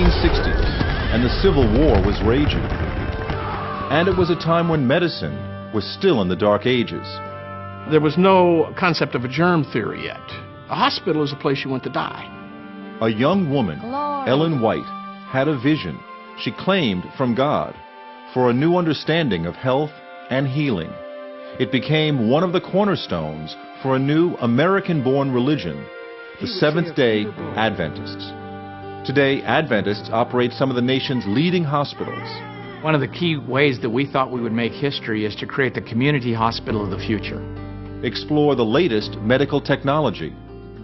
1960s, and the Civil War was raging. And it was a time when medicine was still in the dark ages. There was no concept of a germ theory yet. A hospital is a place you went to die. A young woman, Ellen White, had a vision, she claimed from God, for a new understanding of health and healing. It became one of the cornerstones for a new American-born religion, the Seventh-day Adventists. Today, Adventists operate some of the nation's leading hospitals. One of the key ways that we thought we would make history is to create the community hospital of the future. Explore the latest medical technology.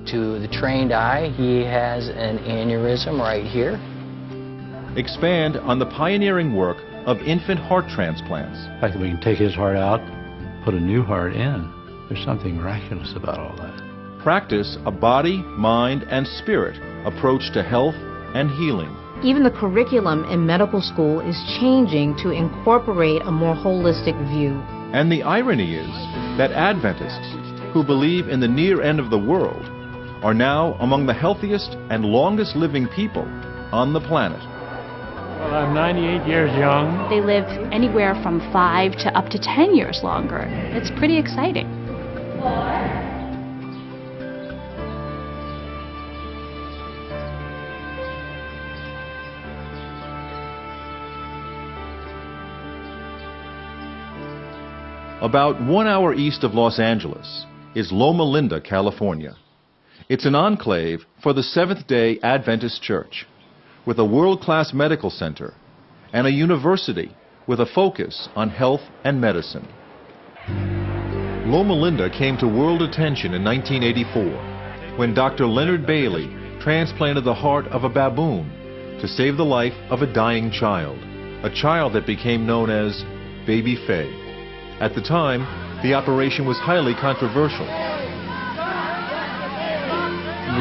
To the trained eye, he has an aneurysm right here. Expand on the pioneering work of infant heart transplants. The fact that we can take his heart out, put a new heart in, there's something miraculous about all that. Practice a body, mind, and spirit approach to health and healing. Even the curriculum in medical school is changing to incorporate a more holistic view. And the irony is that Adventists, who believe in the near end of the world, are now among the healthiest and longest living people on the planet. Well, I'm 98 years young. They live anywhere from 5 to up to 10 years longer. It's pretty exciting. About 1 hour east of Los Angeles is Loma Linda, California. It's an enclave for the Seventh-day Adventist Church, with a world-class medical center and a university with a focus on health and medicine. Loma Linda came to world attention in 1984 when Dr. Leonard Bailey transplanted the heart of a baboon to save the life of a dying child, a child that became known as Baby Faye. At the time, the operation was highly controversial.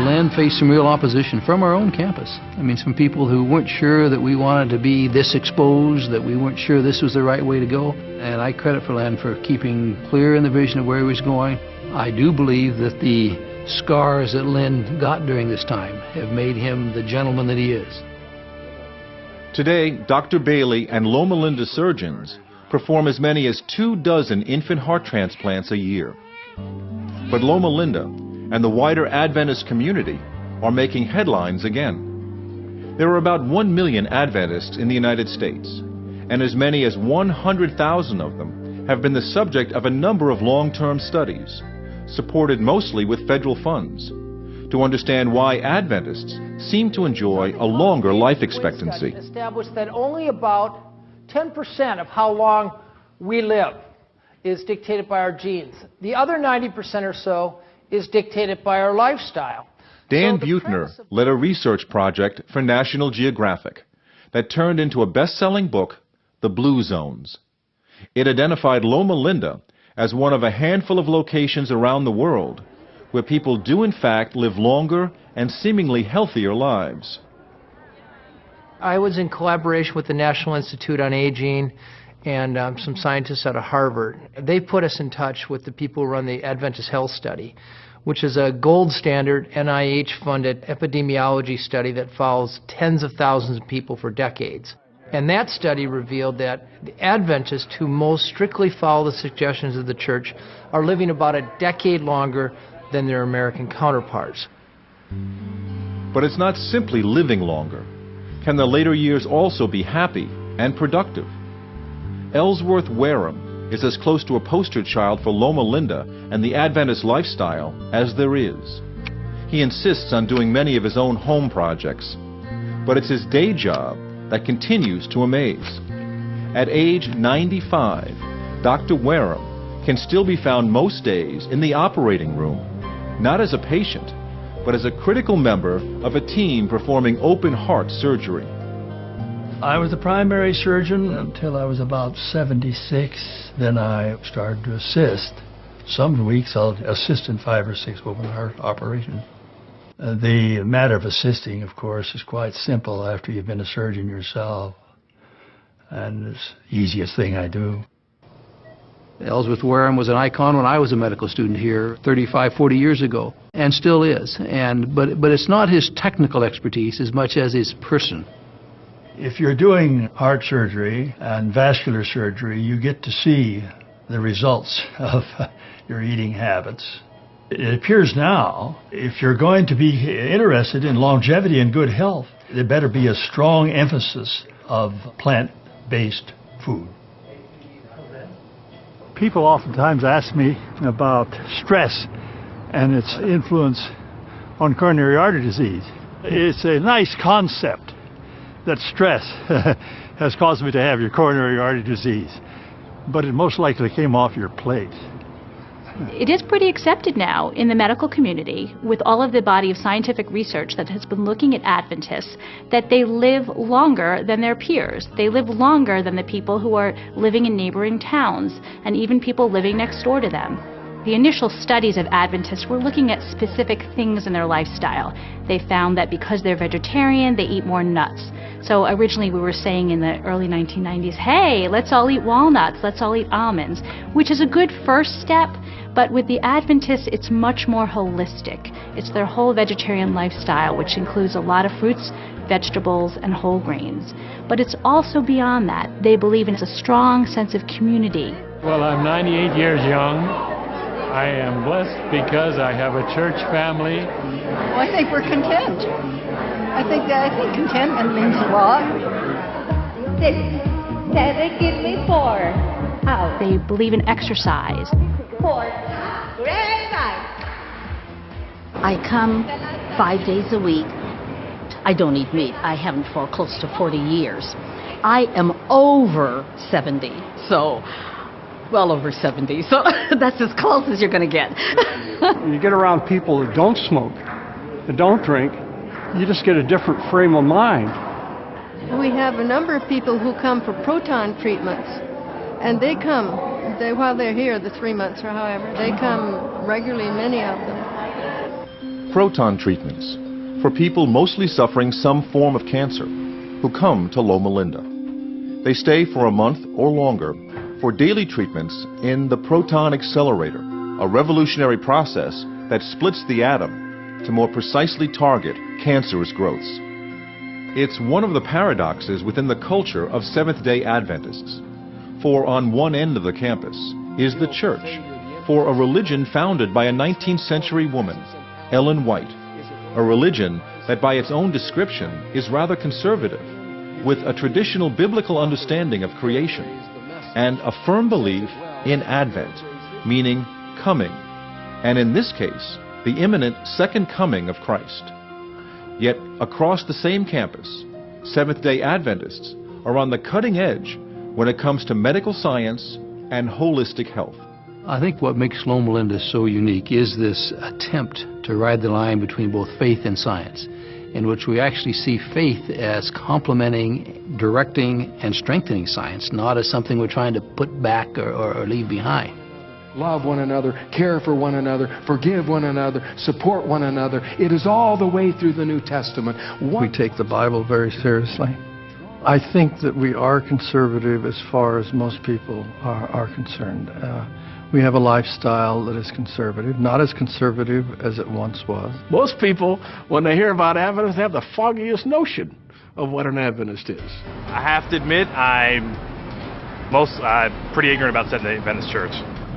Len faced some real opposition from our own campus. I mean, some people who weren't sure that we wanted to be this exposed, that we weren't sure this was the right way to go. And I credit for Len for keeping clear in the vision of where he was going. I do believe that the scars that Len got during this time have made him the gentleman that he is. Today, Dr. Bailey and Loma Linda surgeons perform as many as 24 infant heart transplants a year. But Loma Linda and the wider Adventist community are making headlines again. There are about 1 million Adventists in the United States, and as many as 100,000 of them have been the subject of a number of long-term studies, supported mostly with federal funds, to understand why Adventists seem to enjoy a longer life expectancy. Established that only about 10% of how long we live is dictated by our genes. The other 90% or so is dictated by our lifestyle. Dan Buettner led a research project for National Geographic that turned into a best-selling book, The Blue Zones. It identified Loma Linda as one of a handful of locations around the world where people do in fact live longer and seemingly healthier lives. I was in collaboration with the National Institute on Aging and some scientists out of Harvard. They put us in touch with the people who run the Adventist Health Study, which is a gold standard NIH-funded epidemiology study that follows tens of thousands of people for decades. And that study revealed that the Adventists who most strictly follow the suggestions of the church are living about a decade longer than their American counterparts. But it's not simply living longer. Can the later years also be happy and productive? Ellsworth Wareham is as close to a poster child for Loma Linda and the Adventist lifestyle as there is. He insists on doing many of his own home projects, but it's his day job that continues to amaze. At age 95, Dr. Wareham can still be found most days in the operating room, not as a patient, but as a critical member of a team performing open-heart surgery. I was the primary surgeon until I was about 76. Then I started to assist. Some weeks I'll assist in 5 or 6 open heart operations. The matter of assisting, of course, is quite simple after you've been a surgeon yourself. And it's the easiest thing I do. Ellsworth Wareham was an icon when I was a medical student here 35, 40 years ago, and still is. But it's not his technical expertise as much as his person. If you're doing heart surgery and vascular surgery, you get to see the results of your eating habits. It appears now, if you're going to be interested in longevity and good health, there better be a strong emphasis of plant-based food. People oftentimes ask me about stress and its influence on coronary artery disease. It's a nice concept that stress has caused me to have your coronary artery disease, but it most likely came off your plate. It is pretty accepted now in the medical community, with all of the body of scientific research that has been looking at Adventists, that they live longer than their peers. They live longer than the people who are living in neighboring towns, and even people living next door to them. The initial studies of Adventists were looking at specific things in their lifestyle. They found that because they're vegetarian, they eat more nuts. So originally we were saying in the early 1990s, hey, let's all eat walnuts, let's all eat almonds, which is a good first step, but with the Adventists, it's much more holistic. It's their whole vegetarian lifestyle, which includes a lot of fruits, vegetables, and whole grains. But it's also beyond that. They believe in a strong sense of community. Well, I'm 98 years young. I am blessed because I have a church family. Well, I think we're content. I think contentment means a lot. 6, 7, give me 4. Out. They believe in exercise. 4. Great 5. I come 5 days a week. I don't eat meat. I haven't for close to 40 years. I am over 70, so well over 70, so that's as close as you're going to get. You get around people that don't smoke, that don't drink, you just get a different frame of mind. We have a number of people who come for proton treatments, and they come, while they're here, the 3 months or however, they come regularly, many of them. Proton treatments for people mostly suffering some form of cancer who come to Loma Linda. They stay for a month or longer for daily treatments in the proton accelerator, a revolutionary process that splits the atom to more precisely target cancerous growths. It's one of the paradoxes within the culture of Seventh-day Adventists. For on one end of the campus is the church, for a religion founded by a 19th century woman, Ellen White, a religion that by its own description is rather conservative, with a traditional biblical understanding of creation, and a firm belief in Advent, meaning coming, and in this case, the imminent second coming of Christ. Yet, across the same campus, Seventh-day Adventists are on the cutting edge when it comes to medical science and holistic health. I think what makes Loma Linda so unique is this attempt to ride the line between both faith and science, in which we actually see faith as complementing, directing, and strengthening science, not as something we're trying to put back or leave behind. Love one another, care for one another, forgive one another, support one another. It is all the way through the New Testament. We take the Bible very seriously. I think that we are conservative as far as most people are concerned. We have a lifestyle that is conservative, not as conservative as it once was. Most people, when they hear about Adventists, have the foggiest notion of what an Adventist is. I have to admit, I'm pretty ignorant about Seventh-day Adventist Church.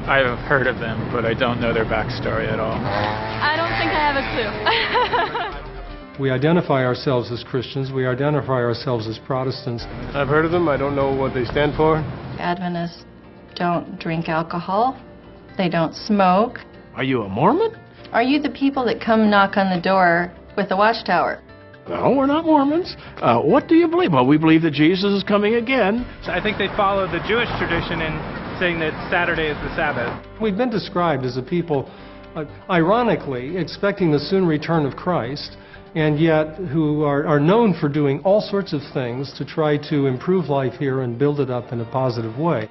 I've heard of them, but I don't know their backstory at all. I don't think I have a clue. We identify ourselves as Christians. We identify ourselves as Protestants. I've heard of them. I don't know what they stand for. Adventists don't drink alcohol. They don't smoke. Are you a Mormon? Are you the people that come knock on the door with the watchtower? No, we're not Mormons. What do you believe? Well, we believe that Jesus is coming again. So I think they follow the Jewish tradition in saying that Saturday is the Sabbath. We've been described as a people, ironically, expecting the soon return of Christ, and yet who are known for doing all sorts of things to try to improve life here and build it up in a positive way.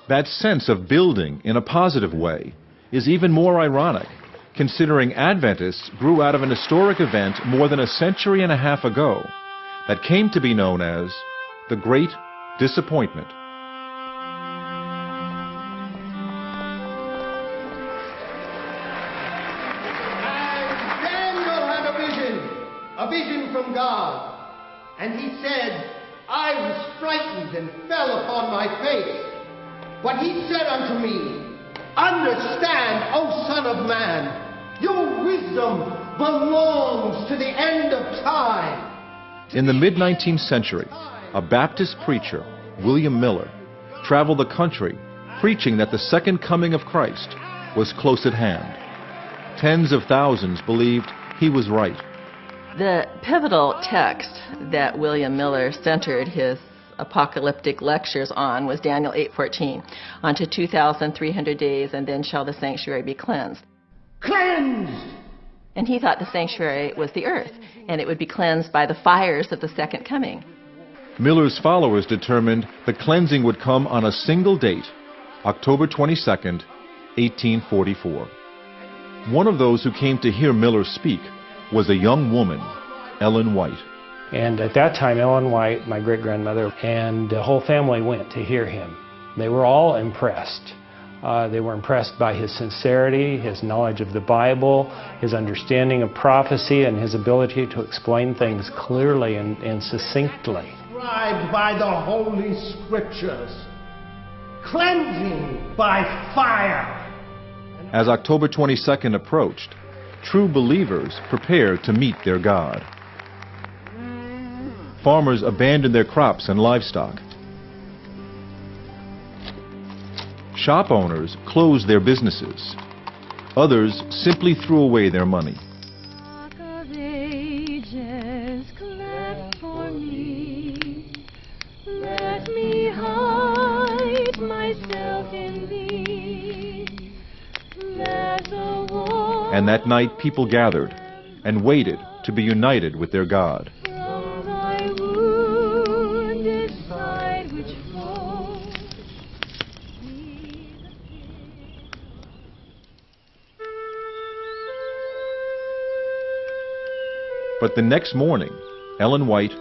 That sense of building in a positive way is even more ironic, considering Adventists grew out of an historic event more than a century and a half ago that came to be known as the Great Disappointment. A vision from God. And he said, I was frightened and fell upon my face. But he said unto me, understand, O Son of Man, your wisdom belongs to the end of time. In the mid-19th century, a Baptist preacher, William Miller, traveled the country preaching that the second coming of Christ was close at hand. Tens of thousands believed he was right. The pivotal text that William Miller centered his apocalyptic lectures on was Daniel 8:14. Unto 2,300 days, and then shall the sanctuary be cleansed. Cleansed! And he thought the sanctuary was the earth, and it would be cleansed by the fires of the second coming. Miller's followers determined the cleansing would come on a single date, October 22nd, 1844. One of those who came to hear Miller speak was a young woman, Ellen White. And at that time, Ellen White, my great-grandmother, and the whole family went to hear him. They were all impressed. They were impressed by his sincerity, his knowledge of the Bible, his understanding of prophecy, and his ability to explain things clearly and succinctly. Described by the Holy Scriptures. Cleansing by fire. As October 22nd approached, true believers prepared to meet their God. Farmers abandoned their crops and livestock. Shop owners closed their businesses. Others simply threw away their money. Let me hide myself in thee. And that night people gathered and waited to be united with their God. But the next morning, Ellen White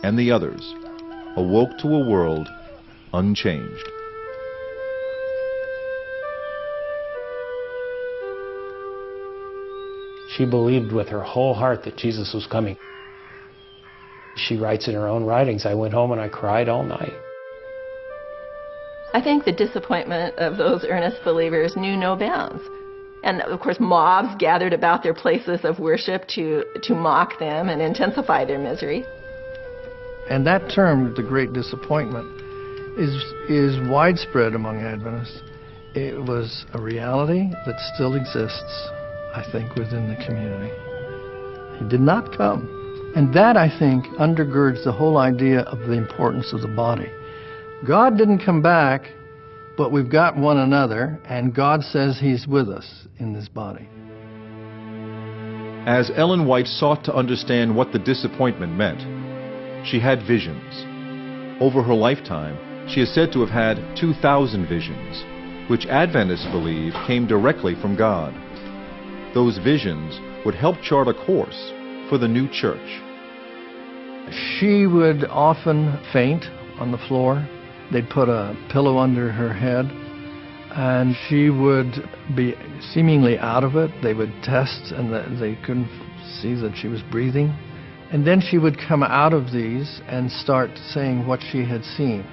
and the others awoke to a world unchanged. She believed with her whole heart that Jesus was coming. She writes in her own writings, I went home and I cried all night. I think the disappointment of those earnest believers knew no bounds. And of course, mobs gathered about their places of worship to mock them and intensify their misery. And that term, the Great Disappointment, is widespread among Adventists. It was a reality that still exists, I think, within the community. He did not come. And that, I think, undergirds the whole idea of the importance of the body. God didn't come back, but we've got one another, and God says He's with us in this body. As Ellen White sought to understand what the disappointment meant, she had visions. Over her lifetime, she is said to have had 2,000 visions, which Adventists believe came directly from God. Those visions would help chart a course for the new church. She would often faint on the floor. They'd put a pillow under her head, and she would be seemingly out of it. They would test, and they couldn't see that she was breathing. And then she would come out of these and start saying what she had seen.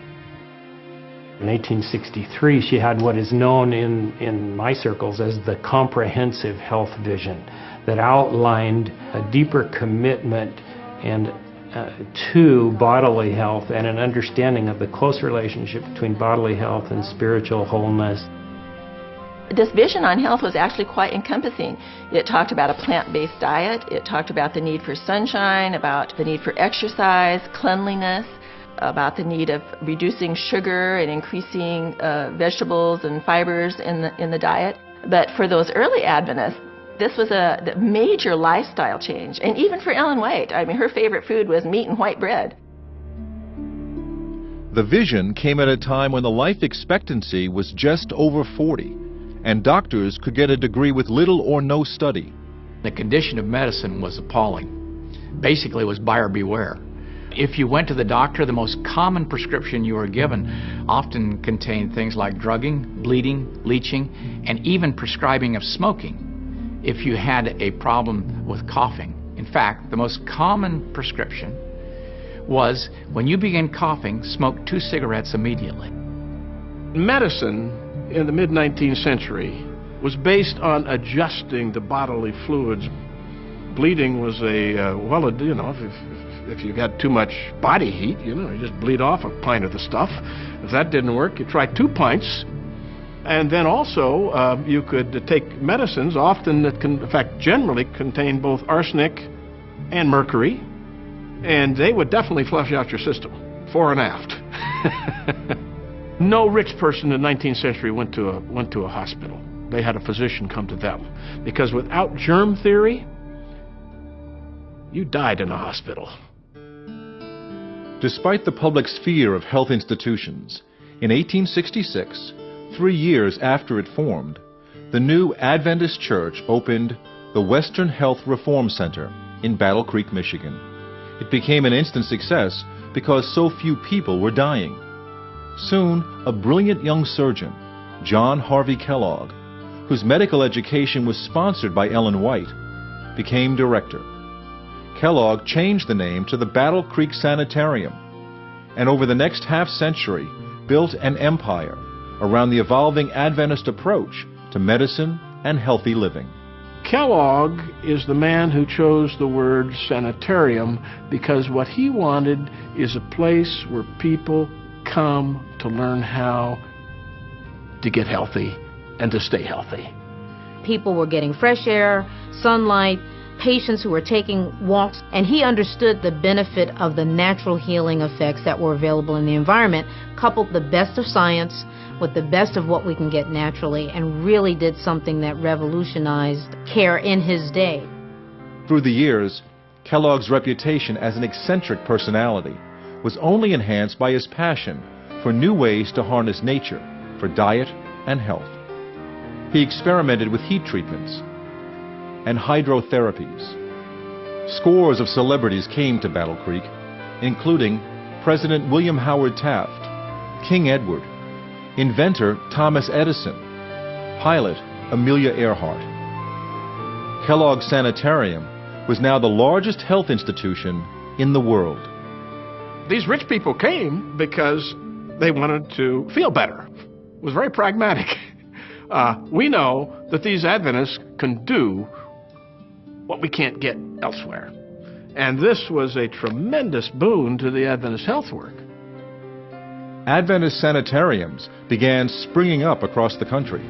In 1863, she had what is known in my circles as the comprehensive health vision that outlined a deeper commitment and to bodily health and an understanding of the close relationship between bodily health and spiritual wholeness. This vision on health was actually quite encompassing. It talked about a plant-based diet. It talked about the need for sunshine, about the need for exercise, cleanliness, about the need of reducing sugar and increasing vegetables and fibers in the diet. But for those early Adventists, this was a major lifestyle change. And even for Ellen White, I mean, her favorite food was meat and white bread. The vision came at a time when the life expectancy was just over 40, and doctors could get a degree with little or no study. The condition of medicine was appalling. Basically, it was buyer beware. If you went to the doctor, the most common prescription you were given often contained things like drugging, bleeding, leeching, and even prescribing of smoking if you had a problem with coughing. In fact, the most common prescription was when you begin coughing, smoke 2 cigarettes immediately. Medicine in the mid-19th century was based on adjusting the bodily fluids. Bleeding was if you got too much body heat, you just bleed off a pint of the stuff. If that didn't work, you try 2 pints. And then also, you could take medicines, often that generally contain both arsenic and mercury, and they would definitely flush out your system, fore and aft. No rich person in the 19th century went to a hospital. They had a physician come to them, because without germ theory, you died in a hospital. Despite the public's fear of health institutions, in 1866, 3 years after it formed, the new Adventist Church opened the Western Health Reform Center in Battle Creek, Michigan. It became an instant success because so few people were dying. Soon, a brilliant young surgeon, John Harvey Kellogg, whose medical education was sponsored by Ellen White, became director. Kellogg changed the name to the Battle Creek Sanitarium, and over the next half-century built an empire around the evolving Adventist approach to medicine and healthy living. Kellogg is the man who chose the word sanitarium because what he wanted is a place where people come to learn how to get healthy and to stay healthy. People were getting fresh air, sunlight, patients who were taking walks, and he understood the benefit of the natural healing effects that were available in the environment, coupled the best of science with the best of what we can get naturally, and really did something that revolutionized care in his day. Through the years, Kellogg's reputation as an eccentric personality was only enhanced by his passion for new ways to harness nature for diet and health. He experimented with heat treatments and hydrotherapies. Scores of celebrities came to Battle Creek, including President William Howard Taft, King Edward, inventor Thomas Edison, pilot Amelia Earhart. Kellogg's Sanitarium was now the largest health institution in the world. These rich people came because they wanted to feel better. It was very pragmatic. We know that these Adventists can do what we can't get elsewhere. And this was a tremendous boon to the Adventist health work. Adventist sanitariums began springing up across the country.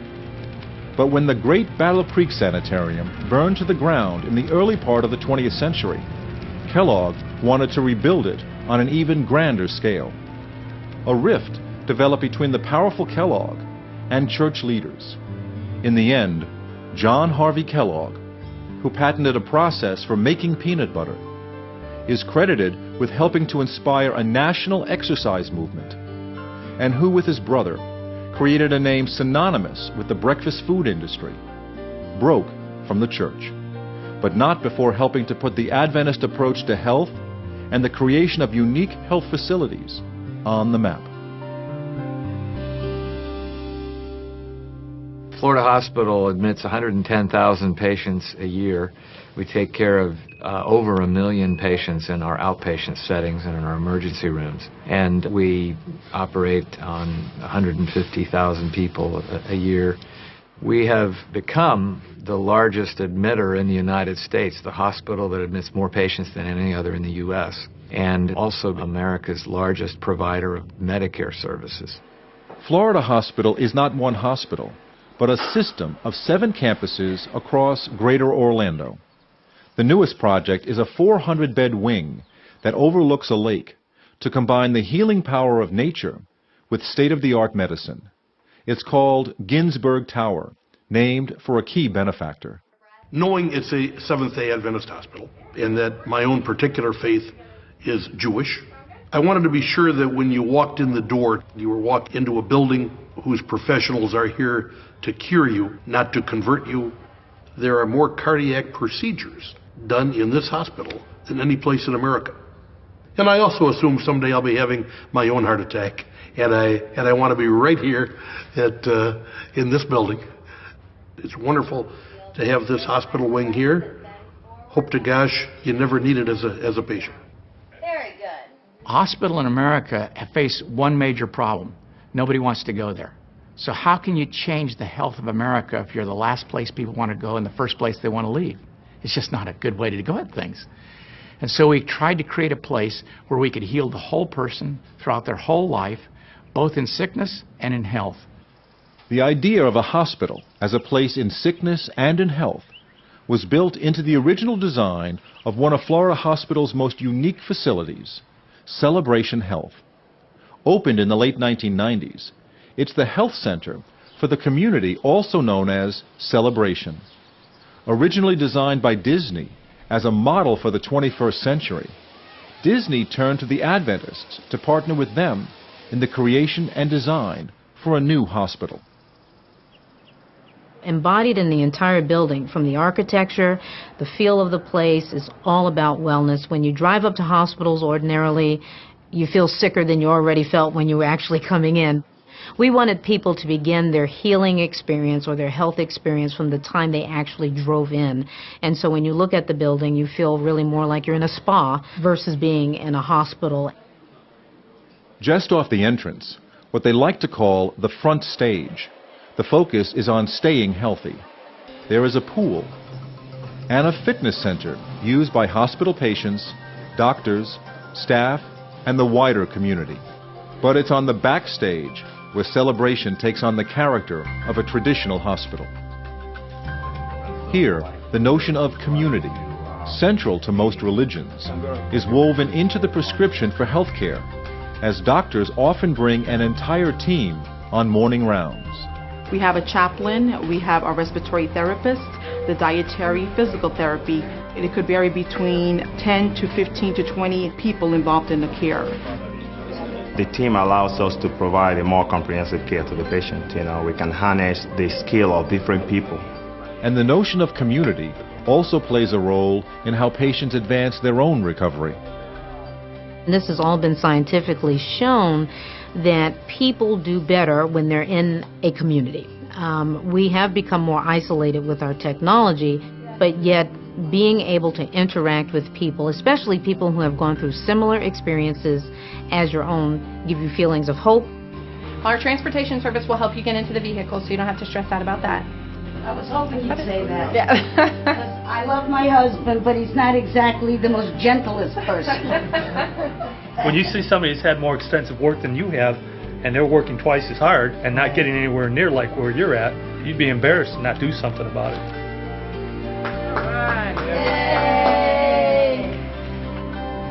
But when the great Battle Creek Sanitarium burned to the ground in the early part of the 20th century, Kellogg wanted to rebuild it on an even grander scale. A rift developed between the powerful Kellogg and church leaders. In the end, John Harvey Kellogg, who patented a process for making peanut butter, is credited with helping to inspire a national exercise movement, and who, with his brother, created a name synonymous with the breakfast food industry, broke from the church, but not before helping to put the Adventist approach to health and the creation of unique health facilities on the map. Florida Hospital admits 110,000 patients a year. We take care of over 1 million patients in our outpatient settings and in our emergency rooms. And we operate on 150,000 people a year. We have become the largest admitter in the United States, the hospital that admits more patients than any other in the U.S., and also America's largest provider of Medicare services. Florida Hospital is not one hospital, but a system of 7 campuses across Greater Orlando. The newest project is a 400-bed wing that overlooks a lake to combine the healing power of nature with state-of-the-art medicine. It's called Ginsburg Tower, named for a key benefactor. Knowing it's a Seventh-day Adventist hospital and that my own particular faith is Jewish, I wanted to be sure that when you walked in the door, you were walking into a building whose professionals are here to cure you, not to convert you. There are more cardiac procedures done in this hospital than any place in America. And I also assume someday I'll be having my own heart attack, and I want to be right here in this building. It's wonderful to have this hospital wing here. Hope to gosh you never need it as a patient. Very good. Hospital in America face one major problem. Nobody wants to go there. So how can you change the health of America if you're the last place people want to go and the first place they want to leave? It's just not a good way to go at things. And so we tried to create a place where we could heal the whole person throughout their whole life, both in sickness and in health. The idea of a hospital as a place in sickness and in health was built into the original design of one of Florida Hospital's most unique facilities, Celebration Health. Opened in the late 1990s, it's the health center for the community also known as Celebration. Originally designed by Disney as a model for the 21st century, Disney turned to the Adventists to partner with them in the creation and design for a new hospital. Embodied in the entire building, from the architecture, the feel of the place, is all about wellness. When you drive up to hospitals ordinarily, you feel sicker than you already felt when you were actually coming in. We wanted people to begin their healing experience or their health experience from the time they actually drove in. And so when you look at the building, you feel really more like you're in a spa versus being in a hospital. Just off the entrance, what they like to call the front stage, the focus is on staying healthy. There is a pool and a fitness center used by hospital patients, doctors, staff, and the wider community. But it's on the backstage where Celebration takes on the character of a traditional hospital. Here, the notion of community, central to most religions, is woven into the prescription for health care, as doctors often bring an entire team on morning rounds. We have a chaplain, we have a respiratory therapist, the dietary, physical therapy. It could vary between 10 to 15 to 20 people involved in the care. The team allows us to provide a more comprehensive care to the patient. You know, we can harness the skill of different people. And the notion of community also plays a role in how patients advance their own recovery. And this has all been scientifically shown that people do better when they're in a community. We have become more isolated with our technology, but yet being able to interact with people, especially people who have gone through similar experiences as your own, give you feelings of hope. Our transportation service will help you get into the vehicle, so you don't have to stress out about that. I was hoping you'd say that. Yeah. I love my husband, but he's not exactly the most gentlest person. When you see somebody who's had more extensive work than you have, and they're working twice as hard and not getting anywhere near like where you're at, you'd be embarrassed to not do something about it.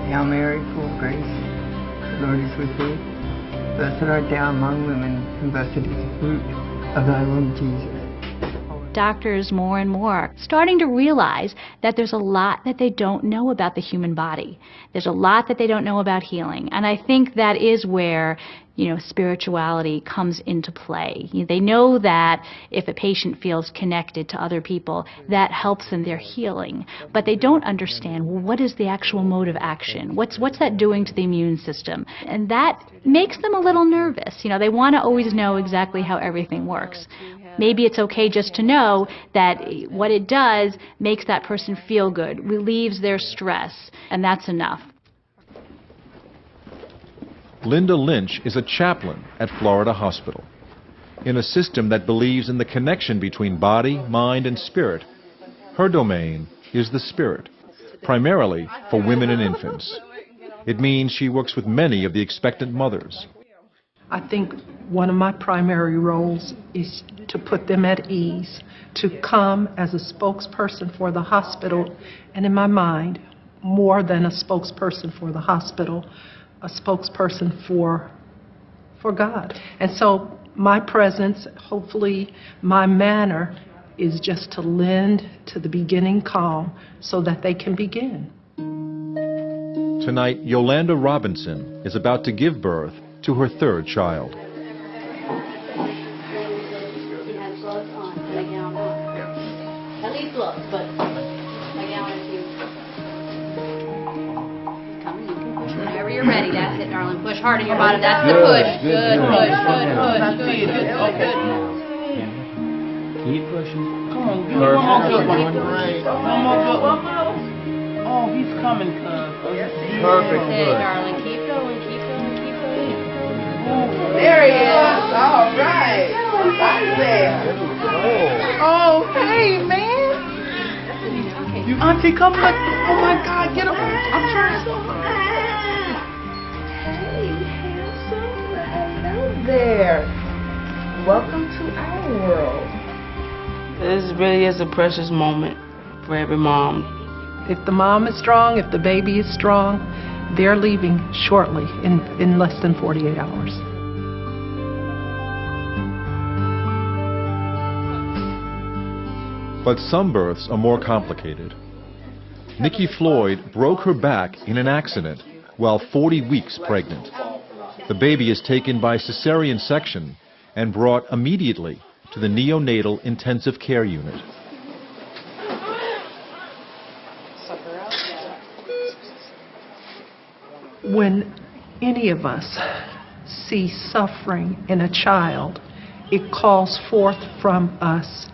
Hail Mary, full of grace, the Lord is with thee. Blessed art thou among women, and blessed is the fruit of thy womb, Jesus. Doctors more and more starting to realize that there's a lot that they don't know about the human body. There's a lot that they don't know about healing. And I think that is where, spirituality comes into play. They know that if a patient feels connected to other people, that helps in their healing. But they don't understand, well, what is the actual mode of action? What's that doing to the immune system? And that makes them a little nervous. They want to always know exactly how everything works. Maybe it's okay just to know that what it does makes that person feel good, relieves their stress, and that's enough. Linda Lynch is a chaplain at Florida Hospital. In a system that believes in the connection between body, mind, and spirit, her domain is the spirit, primarily for women and infants. It means she works with many of the expectant mothers. I think one of my primary roles is to put them at ease, to come as a spokesperson for the hospital, and in my mind, more than a spokesperson for the hospital, a spokesperson for God. And so my presence, hopefully my manner, is just to lend to the beginning calm so that they can begin. Tonight, Yolanda Robinson is about to give birth to her third child. At least looks, but my gown is huge. Come, you can push whenever you're ready. That's it, darling. Push hard in your bottom. That's the push. Good push. Good. Keep pushing. Come on, give me one more good one. One more good one. Oh, he's coming, cuz. Perfect. Hey, darling, keep going. Oh, hey, man. Auntie, come look. Oh, my God, get up. I'm trying so hard. Hey, handsome. Hello there. Welcome to our world. This really is a precious moment for every mom. If the mom is strong, if the baby is strong, they're leaving shortly, in less than 48 hours. But some births are more complicated. Nikki Floyd broke her back in an accident while 40 weeks pregnant. The baby is taken by cesarean section and brought immediately to the neonatal intensive care unit. When any of us see suffering in a child, it calls forth from us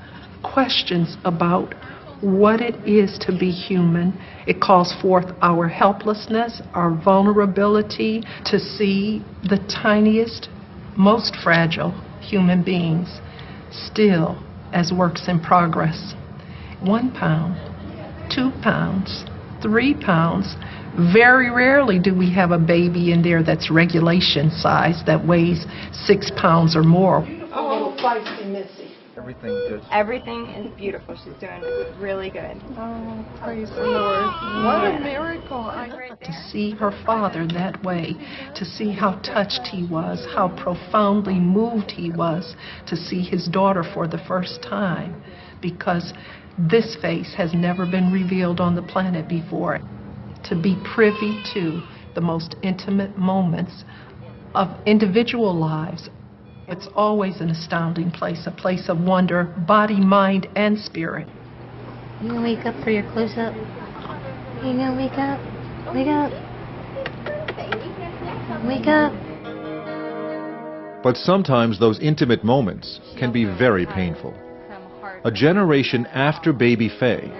questions about what it is to be human. It calls forth our helplessness, our vulnerability to see the tiniest, most fragile human beings still as works in progress. 1 pound, 2 pounds, 3 pounds. Very rarely do we have a baby in there that's regulation size that weighs 6 pounds or more. Oh, feisty Missy. Everything is beautiful. She's doing really good. Oh, praise the Lord. What a miracle. To see her father that way, to see how touched he was, how profoundly moved he was, to see his daughter for the first time, because this face has never been revealed on the planet before. To be privy to the most intimate moments of individual lives, it's always an astounding place, a place of wonder, body, mind, and spirit. You gonna wake up for your close-up? You gonna wake up? Wake up. Wake up. But sometimes those intimate moments can be very painful. A generation after baby Faye,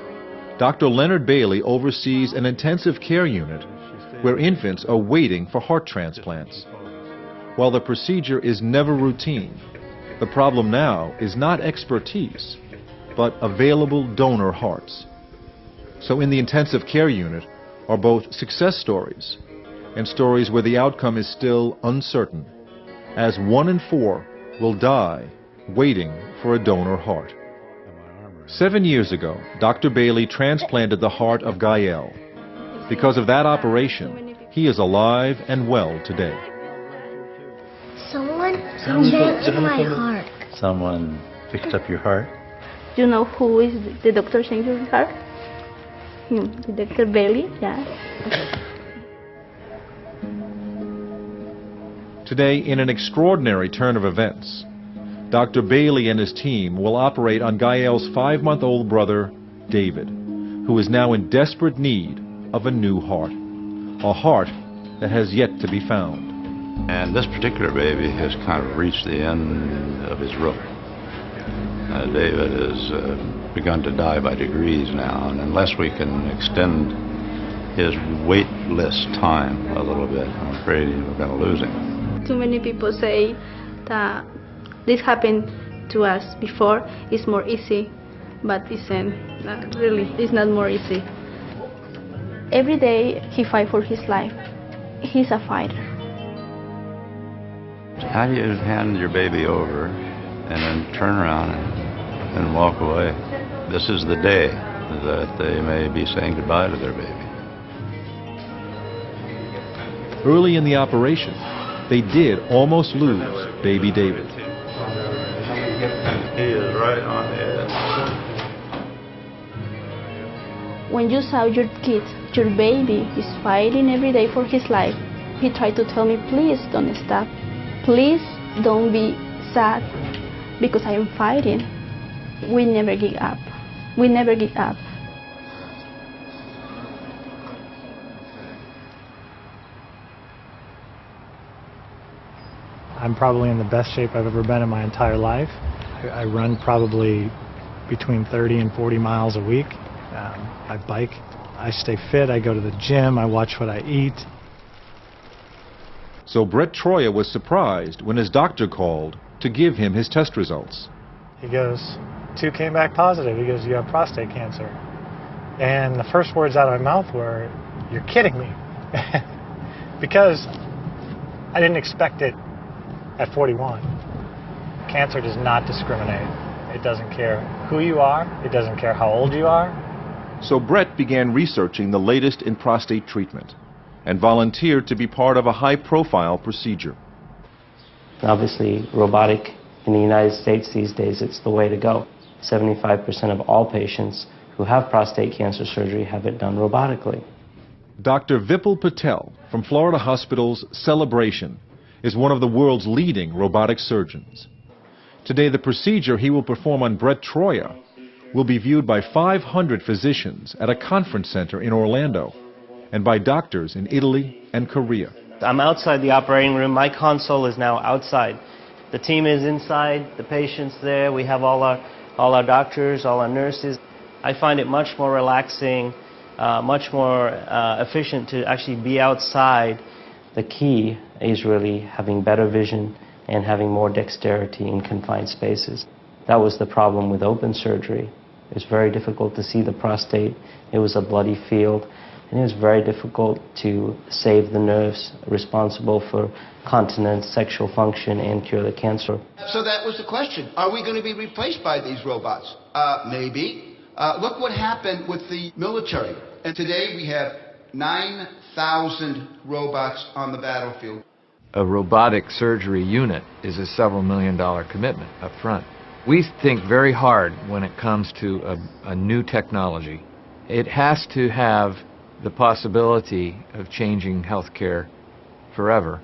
Dr. Leonard Bailey oversees an intensive care unit where infants are waiting for heart transplants. While the procedure is never routine, the problem now is not expertise, but available donor hearts. So in the intensive care unit are both success stories and stories where the outcome is still uncertain, as 1 in 4 will die waiting for a donor heart. 7 years ago, Dr. Bailey transplanted the heart of Gael. Because of that operation, he is alive and well today. Someone changed my heart. Someone fixed up your heart? Do you know who is the doctor changing your heart? Dr. Bailey, yeah. Today, in an extraordinary turn of events, Dr. Bailey and his team will operate on Gael's 5-month-old brother, David, who is now in desperate need of a new heart, a heart that has yet to be found. And this particular baby has kind of reached the end of his rope. David has begun to die by degrees now, and unless we can extend his waitless time a little bit, I'm afraid we're going to lose him. Too many people say that this happened to us before. It's more easy, but isn't. Really, it's not more easy. Every day he fights for his life. He's a fighter. How do you hand your baby over and then turn around and walk away? This is the day that they may be saying goodbye to their baby. Early in the operation, they did almost lose baby David. He is right on the edge. When you saw your kid, your baby is fighting every day for his life, he tried to tell me, please don't stop. Please don't be sad because I am fighting. We never give up. We never give up. I'm probably in the best shape I've ever been in my entire life. I run probably between 30 and 40 miles a week. I bike. I stay fit. I go to the gym. I watch what I eat. So Brett Troya was surprised when his doctor called to give him his test results. He goes, 2 came back positive. He goes, you have prostate cancer. And the first words out of my mouth were, you're kidding me. Because I didn't expect it at 41. Cancer does not discriminate. It doesn't care who you are. It doesn't care how old you are. So Brett began researching the latest in prostate treatment and volunteered to be part of a high-profile procedure. Obviously, robotic in the United States these days, it's the way to go. 75% of all patients who have prostate cancer surgery have it done robotically. Dr. Vipul Patel from Florida Hospital's Celebration is one of the world's leading robotic surgeons. Today, the procedure he will perform on Brett Troia will be viewed by 500 physicians at a conference center in Orlando and by doctors in Italy and Korea. I'm outside the operating room. My console is now outside. The team is inside, the patient's there. We have all our doctors, all our nurses. I find it much more relaxing, much more efficient to actually be outside. The key is really having better vision and having more dexterity in confined spaces. That was the problem with open surgery. It was very difficult to see the prostate. It was a bloody field, and it was very difficult to save the nerves responsible for continence, sexual function, and cure the cancer. So that was the question. Are we going to be replaced by these robots? Maybe. Look what happened with the military. And today we have 9,000 robots on the battlefield. A robotic surgery unit is a several million-dollar commitment up front. We think very hard when it comes to a new technology. It has to have the possibility of changing healthcare forever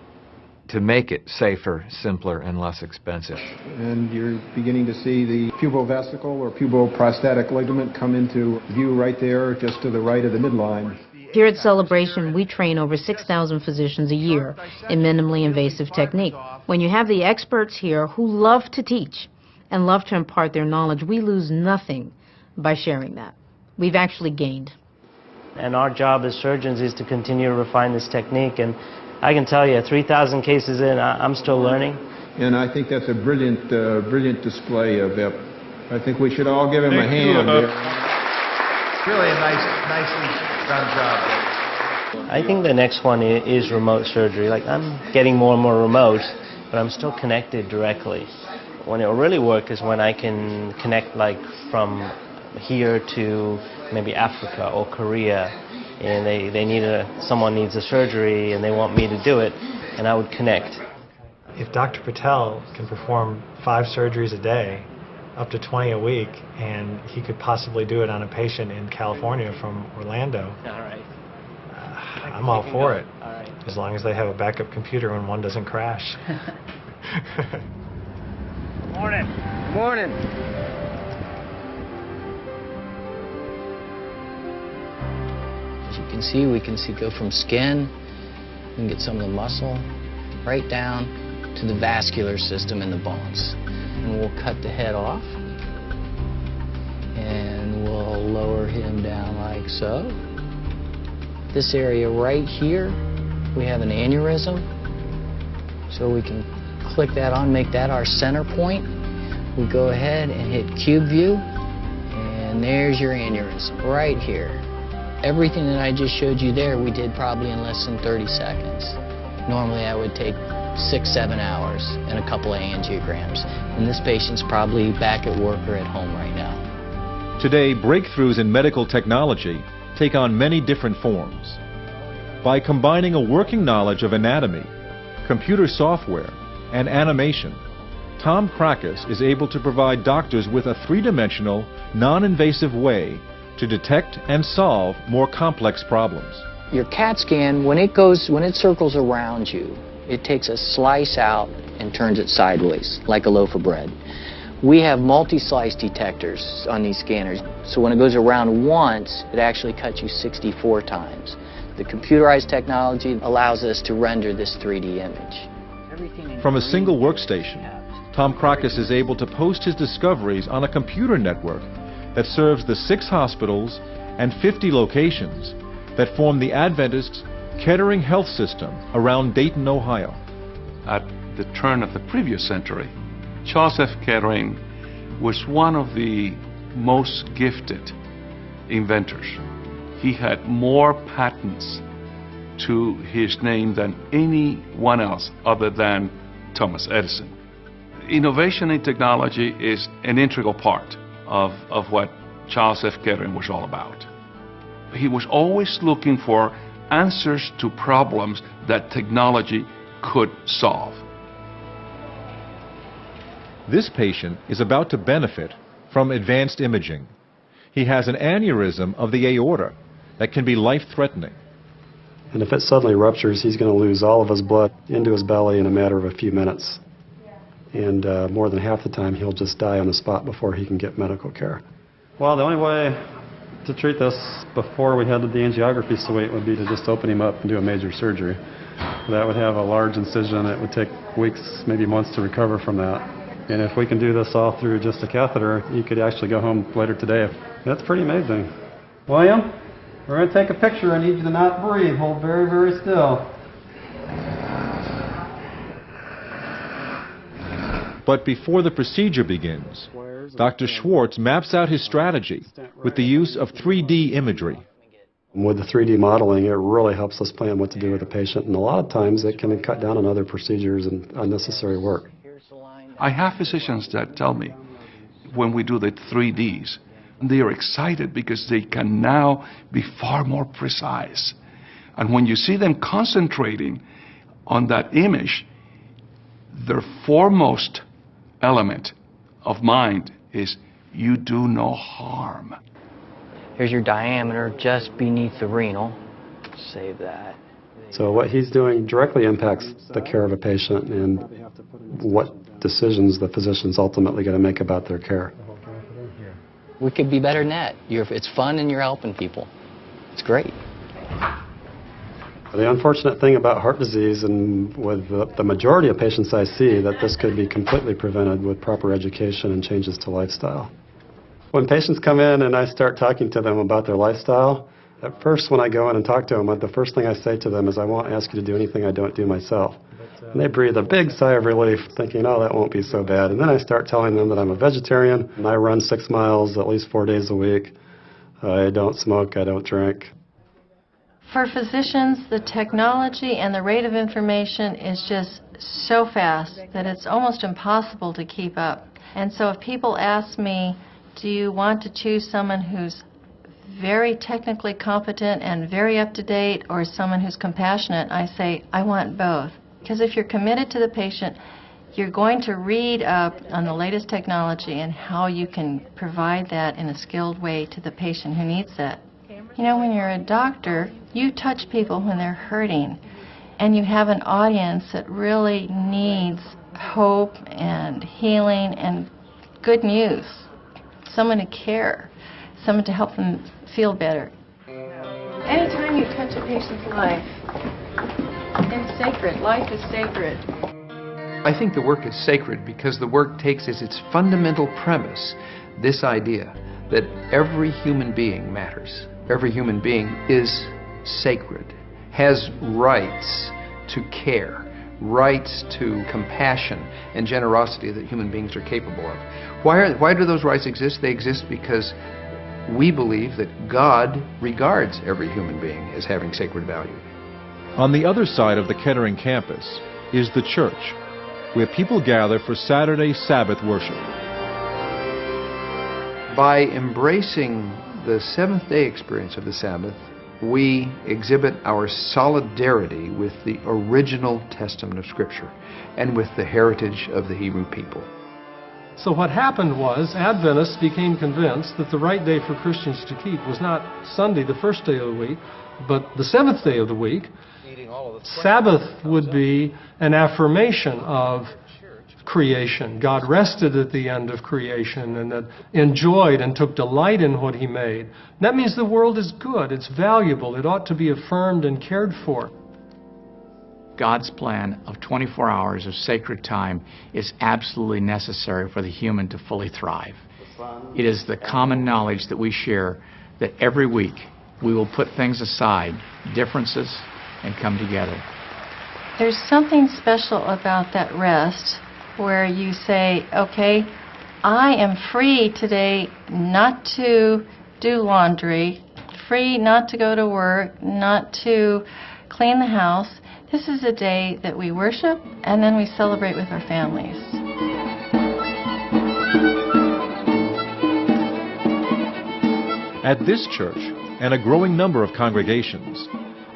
to make it safer, simpler, and less expensive. And you're beginning to see the pubovesical or puboprostatic ligament come into view right there, just to the right of the midline. Here at Celebration, we train over 6,000 physicians a year in minimally invasive technique. When you have the experts here who love to teach and love to impart their knowledge, we lose nothing by sharing that. We've actually gained. And our job as surgeons is to continue to refine this technique. And I can tell you, 3,000 cases in, I'm still learning. And I think that's a brilliant, brilliant display of Vip. I think we should all give him a hand. Really a nicely done job. I think the next one is remote surgery. Like, I'm getting more and more remote, but I'm still connected directly. When it will really work is when I can connect, like, from here to maybe Africa or Korea, and they need someone needs a surgery and they want me to do it, and I would connect. If Dr. Patel can perform 5 surgeries a day, up to 20 a week, and he could possibly do it on a patient in California from Orlando, all right. I'm all for it. All right. As long as they have a backup computer when one doesn't crash. Good morning. Good morning. As you can see, we can go from skin, we can get some of the muscle, right down to the vascular system and the bones. And we'll cut the head off, and we'll lower him down like so. This area right here, we have an aneurysm, so we can click that on, make that our center point. We go ahead and hit cube view, and there's your aneurysm right here. Everything that I just showed you there, we did probably in less than 30 seconds. Normally that would take 6-7 hours and a couple of angiograms. And this patient's probably back at work or at home right now. Today, breakthroughs in medical technology take on many different forms. By combining a working knowledge of anatomy, computer software, and animation, Tom Krakis is able to provide doctors with a 3-dimensional, non-invasive way to detect and solve more complex problems. Your CAT scan, when it circles around you, it takes a slice out and turns it sideways, like a loaf of bread. We have multi-slice detectors on these scanners, so when it goes around once, it actually cuts you 64 times. The computerized technology allows us to render this 3D image. From a single workstation, Tom Krakis is able to post his discoveries on a computer network that serves the 6 hospitals and 50 locations that form the Adventist Kettering Health System around Dayton, Ohio. At the turn of the previous century, Charles F. Kettering was one of the most gifted inventors. He had more patents to his name than anyone else other than Thomas Edison. Innovation in technology is an integral part of what Charles F. Kettering was all about. He was always looking for answers to problems that technology could solve. This patient is about to benefit from advanced imaging. He has an aneurysm of the aorta that can be life-threatening. And if it suddenly ruptures, he's going to lose all of his blood into his belly in a matter of a few minutes. And more than half the time, he'll just die on the spot before he can get medical care. Well, the only way to treat this before we head to the angiography suite would be to just open him up and do a major surgery. That would have a large incision. It would take weeks, maybe months to recover from that. And if we can do this all through just a catheter, you could actually go home later today. That's pretty amazing. William, we're going to take a picture. I need you to not breathe. Hold very, very still. But before the procedure begins, Dr. Schwartz maps out his strategy with the use of 3D imagery. With the 3D modeling, it really helps us plan what to do with the patient, and a lot of times it can cut down on other procedures and unnecessary work. I have physicians that tell me when we do the 3Ds, they are excited because they can now be far more precise. And when you see them concentrating on that image, their foremost element of mind is you do no harm. Here's your diameter just beneath the renal. Save that. So what he's doing directly impacts the care of a patient and what decisions the physician's ultimately going to make about their care. We could be better than that. It's fun and you're helping people. It's great. The unfortunate thing about heart disease, and with the majority of patients I see, that this could be completely prevented with proper education and changes to lifestyle. When patients come in and I start talking to them about their lifestyle, at first when I go in and talk to them, the first thing I say to them is, I won't ask you to do anything I don't do myself. And they breathe a big sigh of relief, thinking, oh, that won't be so bad. And then I start telling them that I'm a vegetarian, and I run 6 miles at least 4 days a week. I don't smoke, I don't drink. For physicians, the technology and the rate of information is just so fast that it's almost impossible to keep up. And so if people ask me, do you want to choose someone who's very technically competent and very up-to-date, or someone who's compassionate, I say, I want both. Because if you're committed to the patient, you're going to read up on the latest technology and how you can provide that in a skilled way to the patient who needs that. You know, when you're a doctor, you touch people when they're hurting, and you have an audience that really needs hope and healing and good news. Someone to care, someone to help them feel better. Anytime you touch a patient's life, it's sacred. Life is sacred. I think the work is sacred because the work takes as its fundamental premise this idea that every human being matters. Every human being is sacred, has rights to care, rights to compassion and generosity that human beings are capable of. Why do those rights exist? They exist because we believe that God regards every human being as having sacred value. On the other side of the Kettering campus is the church, where people gather for Saturday Sabbath worship. By embracing the seventh-day experience of the Sabbath, we exhibit our solidarity with the original testament of Scripture and with the heritage of the Hebrew people. So what happened was Adventists became convinced that the right day for Christians to keep was not Sunday, the first day of the week, but the seventh day of the week. Sabbath would be an affirmation of creation. God rested at the end of creation and that enjoyed and took delight in what He made. That means the world is good, it's valuable, it ought to be affirmed and cared for. God's plan of 24 hours of sacred time is absolutely necessary for the human to fully thrive. It is the common knowledge that we share that every week we will put things aside, differences, and come together. There's something special about that rest where you say, okay, I am free today not to do laundry, free not to go to work, not to clean the house. This is a day that we worship and then we celebrate with our families. At this church and a growing number of congregations,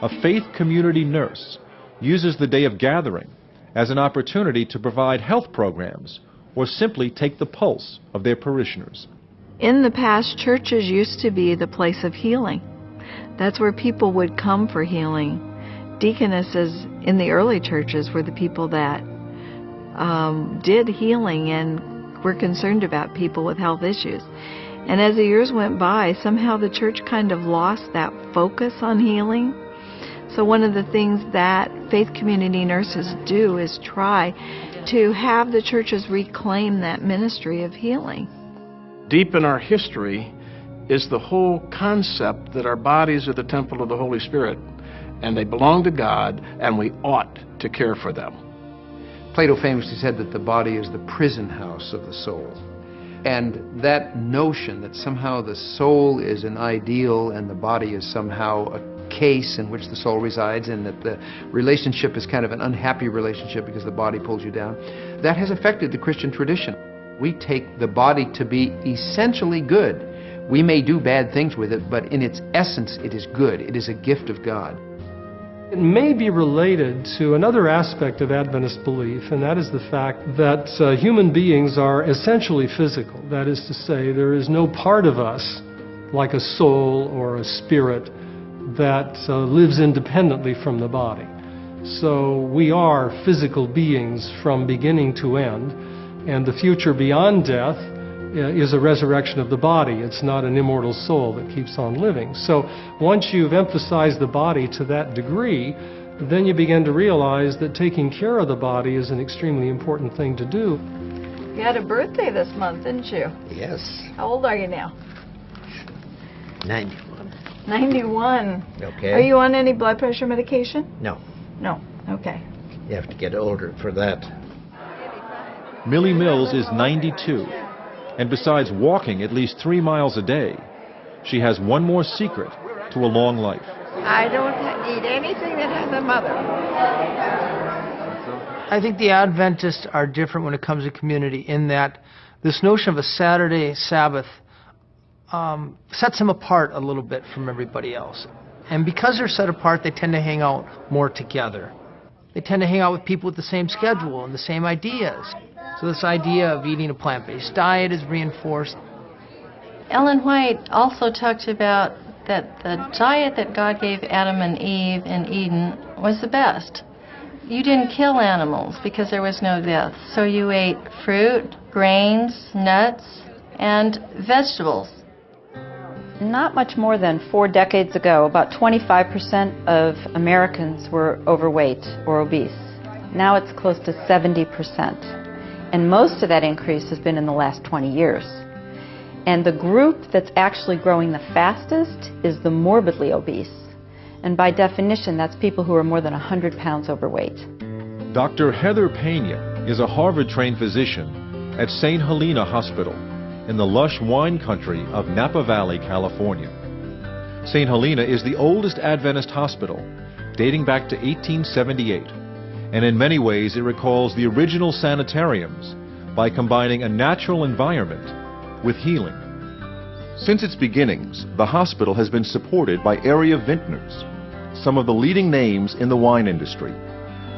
a faith community nurse uses the day of gathering as an opportunity to provide health programs or simply take the pulse of their parishioners. In the past, churches used to be the place of healing. That's where people would come for healing. Deaconesses in the early churches were the people that did healing and were concerned about people with health issues. And as the years went by, somehow the church kind of lost that focus on healing. So one of the things that faith community nurses do is try to have the churches reclaim that ministry of healing. Deep in our history is the whole concept that our bodies are the temple of the Holy Spirit, and they belong to God, and we ought to care for them. Plato famously said that the body is the prison house of the soul. And that notion that somehow the soul is an ideal and the body is somehow a case in which the soul resides, and that the relationship is kind of an unhappy relationship because the body pulls you down, that has affected the Christian tradition. We take the body to be essentially good. We may do bad things with it, but in its essence it is good. It is a gift of God. It may be related to another aspect of Adventist belief, and that is the fact that human beings are essentially physical. That is to say, there is no part of us, like a soul or a spirit, that lives independently from the body. So we are physical beings from beginning to end, and the future beyond death is a resurrection of the body. It's not an immortal soul that keeps on living. So once you've emphasized the body to that degree, then you begin to realize that taking care of the body is an extremely important thing to do. You had a birthday this month, didn't you? Yes. How old are you now? 91. 91. Okay. Are you on any blood pressure medication? No. No. Okay. You have to get older for that. Millie Mills is 92. And besides walking at least 3 miles a day, she has one more secret to a long life. I don't eat anything that has a mother. I think the Adventists are different when it comes to community in that this notion of a Saturday Sabbath sets them apart a little bit from everybody else. And because they're set apart, they tend to hang out more together. They tend to hang out with people with the same schedule and the same ideas. So this idea of eating a plant-based diet is reinforced. Ellen White also talked about that the diet that God gave Adam and Eve in Eden was the best. You didn't kill animals because there was no death. So you ate fruit, grains, nuts, and vegetables. Not much more than 4 decades ago, about 25% of Americans were overweight or obese. Now it's close to 70%. And most of that increase has been in the last 20 years. And the group that's actually growing the fastest is the morbidly obese. And by definition, that's people who are more than 100 pounds overweight. Dr. Heather Pena is a Harvard-trained physician at St. Helena Hospital in the lush wine country of Napa Valley, California. St. Helena is the oldest Adventist hospital, dating back to 1878. And in many ways it recalls the original sanitariums by combining a natural environment with healing. Since its beginnings, the hospital has been supported by area vintners, some of the leading names in the wine industry,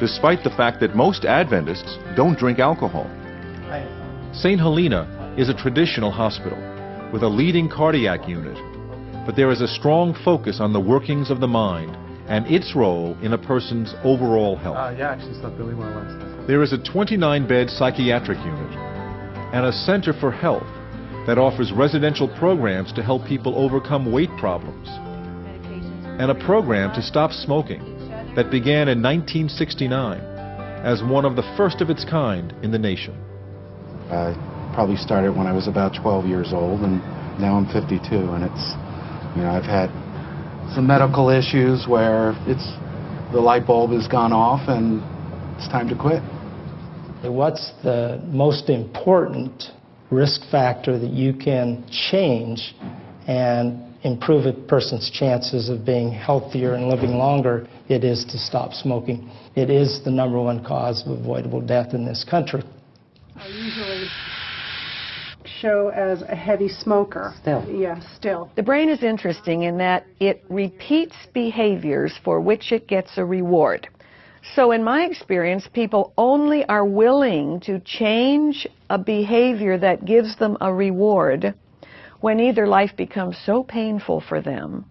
despite the fact that most Adventists don't drink alcohol. St. Helena is a traditional hospital with a leading cardiac unit, but there is a strong focus on the workings of the mind and its role in a person's overall health. Yeah, I actually slept really well last night. There is a 29-bed psychiatric unit and a center for health that offers residential programs to help people overcome weight problems, and a program to stop smoking that began in 1969 as one of the first of its kind in the nation. I probably started when I was about 12 years old, and now I'm 52, and it's, I've had some medical issues where the light bulb has gone off and it's time to quit. What's the most important risk factor that you can change and improve a person's chances of being healthier and living longer? It is to stop smoking. It is the #1 cause of avoidable death in this country. I usually show as a heavy smoker. Still. Yeah, still. The brain is interesting in that it repeats behaviors for which it gets a reward. So in my experience, people only are willing to change a behavior that gives them a reward when either life becomes so painful for them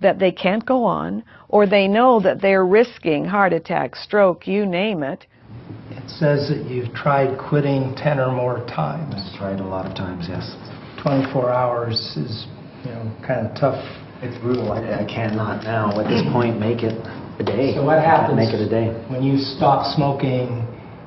that they can't go on, or they know that they're risking heart attack, stroke, you name it. It says that you've tried quitting 10 or more times. I've tried a lot of times, yes. 24 hours is, kind of tough. It's brutal. I cannot now, at this point, make it a day. So what happens make it a day. when you stop smoking?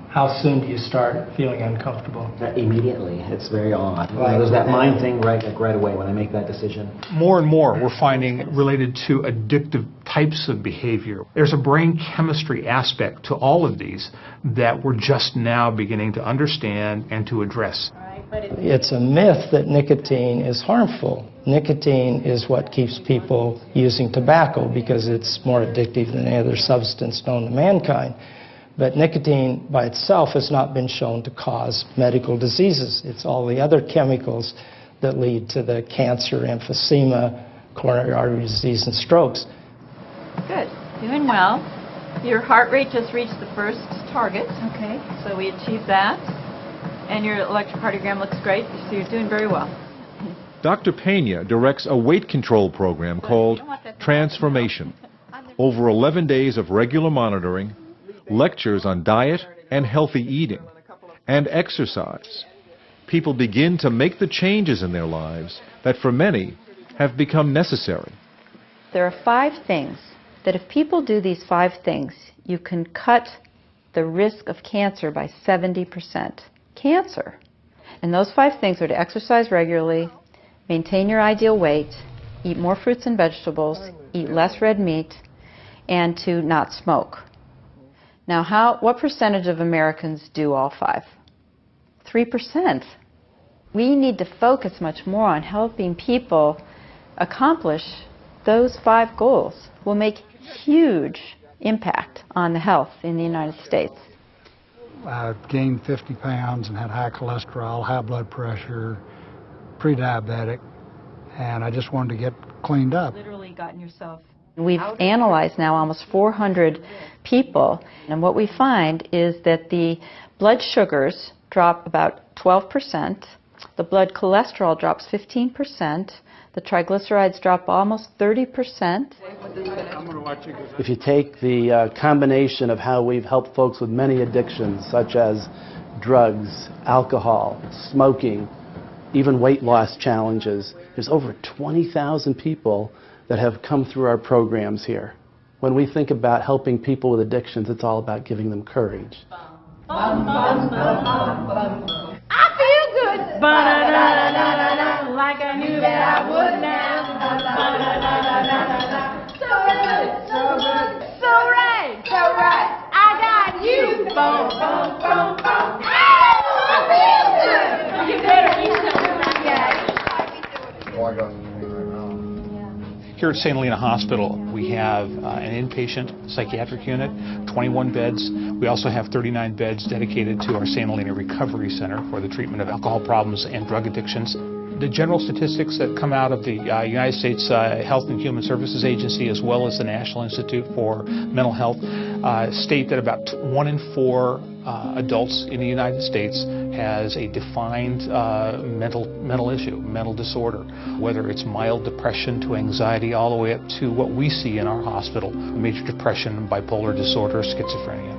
How soon do you start feeling uncomfortable? Immediately. It's very odd. Like There's that mind thing right away when I make that decision. More and more we're finding related to addictive types of behavior. There's a brain chemistry aspect to all of these that we're just now beginning to understand and to address. It's a myth that nicotine is harmful. Nicotine is what keeps people using tobacco because it's more addictive than any other substance known to mankind. But nicotine by itself has not been shown to cause medical diseases. It's all the other chemicals that lead to the cancer, emphysema, coronary artery disease, and strokes. Good. Doing well. Your heart rate just reached the first target. Okay. So we achieved that. And your electrocardiogram looks great, so you're doing very well. Dr. Pena directs a weight control program called Transformation. Over 11 days of regular monitoring, lectures on diet and healthy eating, and exercise. People begin to make the changes in their lives that for many have become necessary. There are 5 things that if people do these 5 things, you can cut the risk of cancer by 70%. Cancer. And those 5 things are to exercise regularly, maintain your ideal weight, eat more fruits and vegetables, eat less red meat, and to not smoke. Now, what percentage of Americans do all 5? 3%. We need to focus much more on helping people accomplish those 5 goals. Will make huge impact on the health in the United States. I gained 50 pounds and had high cholesterol, high blood pressure, pre-diabetic, and I just wanted to get cleaned up. Literally gotten yourself. We've analyzed now almost 400 people, and what we find is that the blood sugars drop about 12%, the blood cholesterol drops 15%, the triglycerides drop almost 30%. If you take the combination of how we've helped folks with many addictions, such as drugs, alcohol, smoking, even weight loss challenges, there's over 20,000 people that have come through our programs here. When we think about helping people with addictions, it's all about giving them courage. I feel good. Like I knew that I would now. So good, so good, so right, so right. I got you. Boom, boom, boom, boom. I feel good. You better eat something like that. Here at St. Helena Hospital, we have an inpatient psychiatric unit, 21 beds. We also have 39 beds dedicated to our St. Helena Recovery Center for the treatment of alcohol problems and drug addictions. The general statistics that come out of the United States Health and Human Services Agency, as well as the National Institute for Mental Health, state that about 1 in 4 adults in the United States has a defined mental issue, mental disorder, whether it's mild depression to anxiety all the way up to what we see in our hospital, major depression, bipolar disorder, schizophrenia.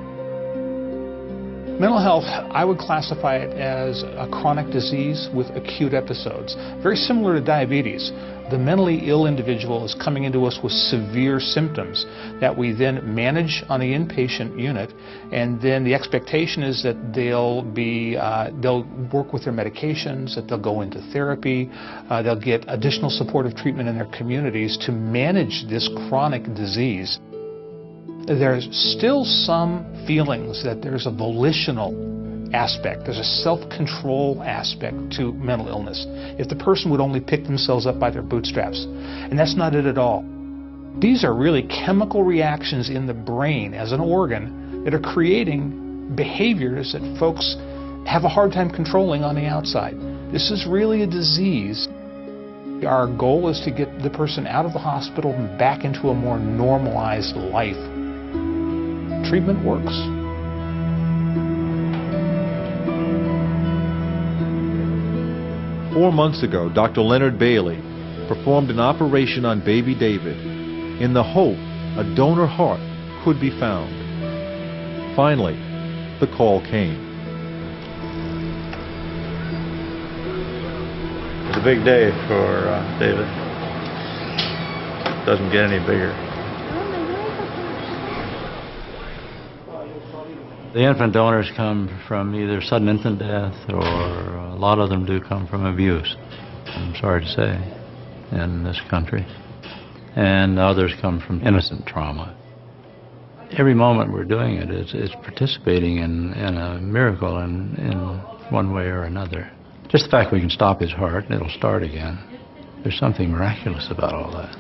Mental health, I would classify it as a chronic disease with acute episodes. Very similar to diabetes. The mentally ill individual is coming into us with severe symptoms that we then manage on the inpatient unit, and then the expectation is that they'll work with their medications, that they'll go into therapy, they'll get additional supportive treatment in their communities to manage this chronic disease. There's still some feelings that there's a volitional aspect. There's a self-control aspect to mental illness. If the person would only pick themselves up by their bootstraps. And that's not it at all. These are really chemical reactions in the brain as an organ that are creating behaviors that folks have a hard time controlling on the outside. This is really a disease. Our goal is to get the person out of the hospital and back into a more normalized life. Treatment works. Four months ago, Dr. Leonard Bailey performed an operation on baby David in the hope a donor heart could be found. Finally, the call came. It's a big day for David. Doesn't get any bigger. The infant donors come from either sudden infant death, or a lot of them do come from abuse, I'm sorry to say, in this country. And others come from innocent trauma. Every moment we're doing it, it's participating in a miracle in one way or another. Just the fact we can stop his heart and it'll start again. There's something miraculous about all that.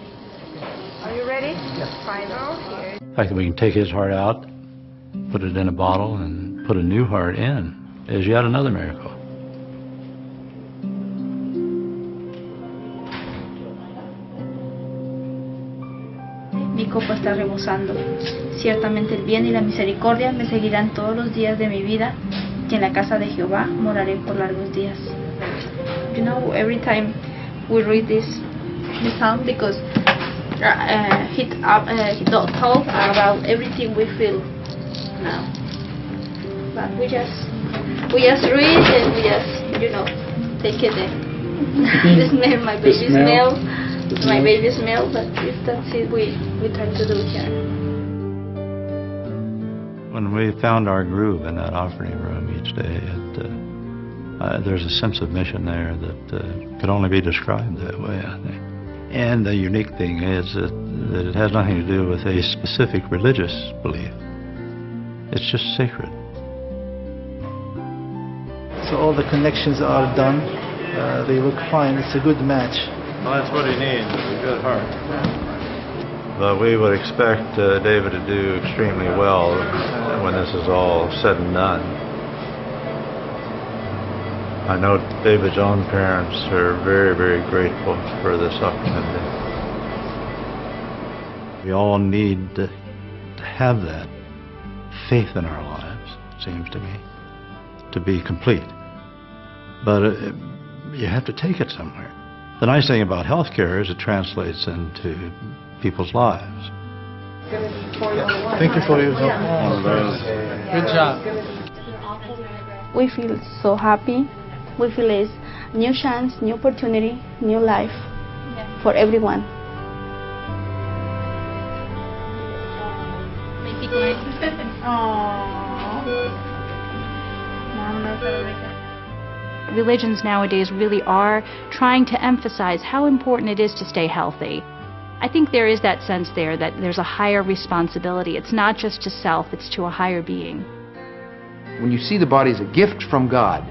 Are you ready? Yes. Final. Here. The fact that we can take his heart out, put it in a bottle, and put a new heart in is yet another miracle. Mi copa está rebosando. Ciertamente el bien y la misericordia me seguirán todos los días de mi vida, y en la casa de Jehová moraré por largos días. You know, every time we read this psalm, because he told about everything we feel now, but we just read and we just, you know, take it. The smell, my baby smell, my baby smell. But if that's it, we try to do here. When we found our groove in that operating room each day, there's a sense of mission there that could only be described that way, I think. And the unique thing is that it has nothing to do with a specific religious belief. It's just sacred. So all the connections are done. They look fine. It's a good match. Well, that's what he needs, a good heart. But we would expect David to do extremely well when this is all said and done. I know David's own parents are very, very grateful for this opportunity. We all need to have that faith in our lives, it seems to me, to be complete. But you have to take it somewhere. The nice thing about healthcare is it translates into people's lives. Thank you for your help. Good job. We feel so happy. We feel it's new chance, new opportunity, new life for everyone. Religions nowadays really are trying to emphasize how important it is to stay healthy. I think there is that sense there that there's a higher responsibility. It's not just to self, it's to a higher being. When you see the body as a gift from God,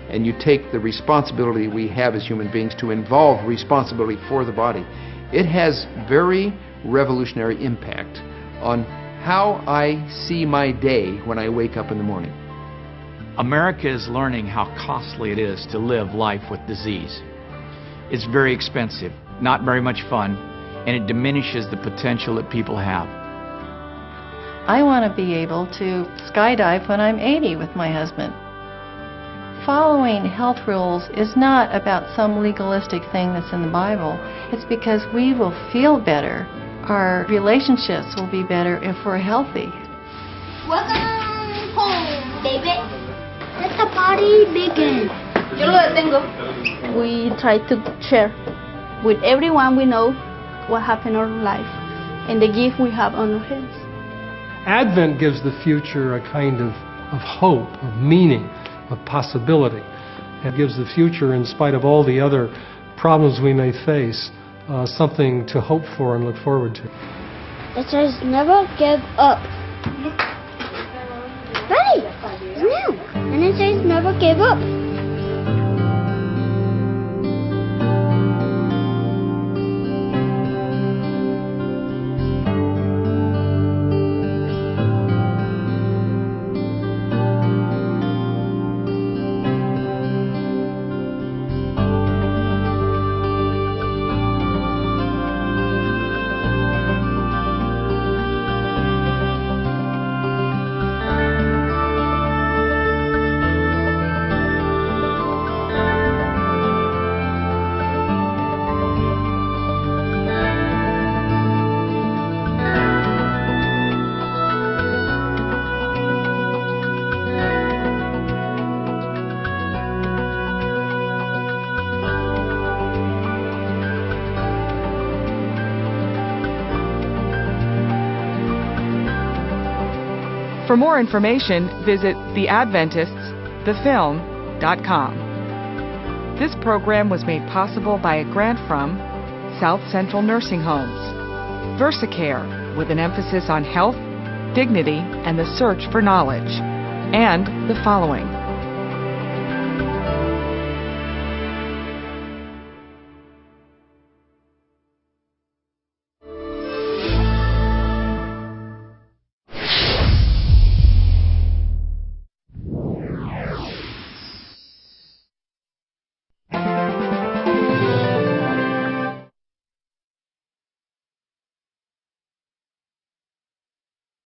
and you take the responsibility we have as human beings to involve responsibility for the body, it has very revolutionary impact on how I see my day when I wake up in the morning. America is learning how costly it is to live life with disease. It's very expensive, not very much fun, and it diminishes the potential that people have. I want to be able to skydive when I'm 80 with my husband. Following health rules is not about some legalistic thing that's in the Bible. It's because we will feel better. Our relationships will be better if we're healthy. Welcome home, David. Let the party begin. Yo lo detengo. We try to share with everyone we know what happened in our life and the gift we have on our hands. Advent gives the future a kind of hope, of meaning, of possibility. It gives the future, in spite of all the other problems we may face, something to hope for and look forward to. It says never give up. Ready? Now. Independence Day never gave up. For more information, visit theadventiststhefilm.com. This program was made possible by a grant from South Central Nursing Homes, VersaCare, with an emphasis on health, dignity, and the search for knowledge, and the following.